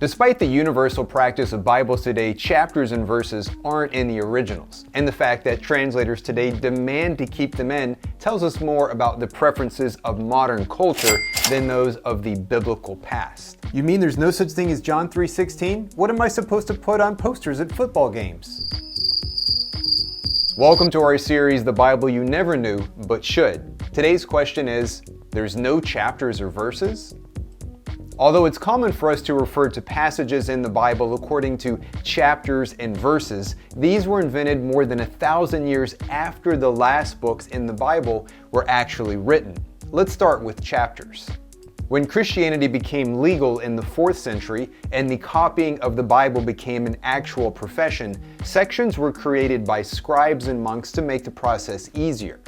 Despite the universal practice of Bibles today, chapters and verses aren't in the originals, and the fact that translators today demand to keep them in tells us more about the preferences of modern culture than those of the biblical past. You mean there's no such thing as John 3:16? What am I supposed to put on posters at football games? Welcome to our series, The Bible You Never Knew But Should. Today's question is, there's no chapters or verses? Although it's common for us to refer to passages in the Bible according to chapters and verses, these were invented more than 1,000 years after the last books in the Bible were actually written. Let's start with chapters. When Christianity became legal in the 4th century and the copying of the Bible became an actual profession, sections were created by scribes and monks to make the process easier.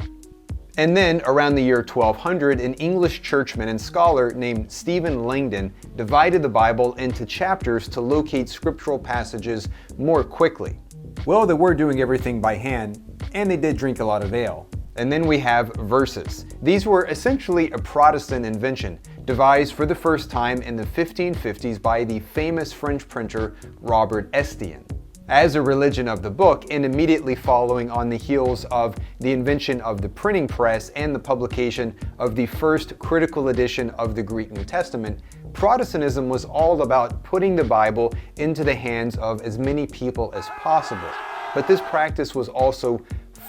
And then, around the year 1200, an English churchman and scholar named Stephen Langton divided the Bible into chapters to locate scriptural passages more quickly. Well, they were doing everything by hand, and they did drink a lot of ale. And then we have verses. These were essentially a Protestant invention, devised for the first time in the 1550s by the famous French printer Robert Estienne. As a religion of the book, and immediately following on the heels of the invention of the printing press and the publication of the first critical edition of the Greek New Testament, Protestantism was all about putting the Bible into the hands of as many people as possible. But this practice was also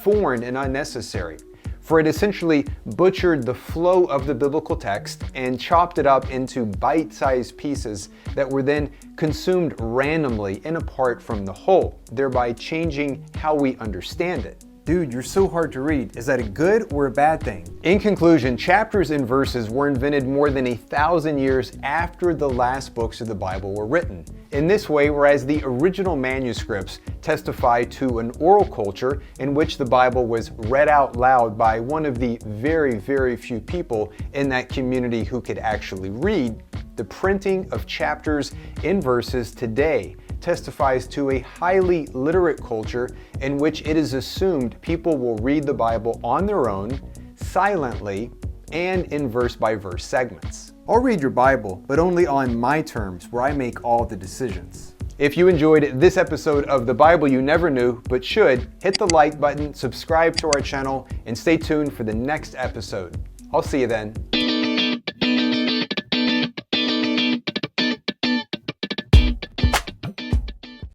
foreign and unnecessary, for it essentially butchered the flow of the biblical text and chopped it up into bite-sized pieces that were then consumed randomly and apart from the whole, thereby changing how we understand it. Dude, you're so hard to read. Is that a good or a bad thing? In conclusion, chapters and verses were invented more than 1,000 years after the last books of the Bible were written. In this way, whereas the original manuscripts testify to an oral culture in which the Bible was read out loud by one of the very, very few people in that community who could actually read, the printing of chapters and verses today testifies to a highly literate culture in which it is assumed people will read the Bible on their own, silently, and in verse-by-verse segments. I'll read your Bible, but only on my terms, where I make all the decisions. If you enjoyed this episode of The Bible You Never Knew But Should, hit the like button, subscribe to our channel, and stay tuned for the next episode. I'll see you then.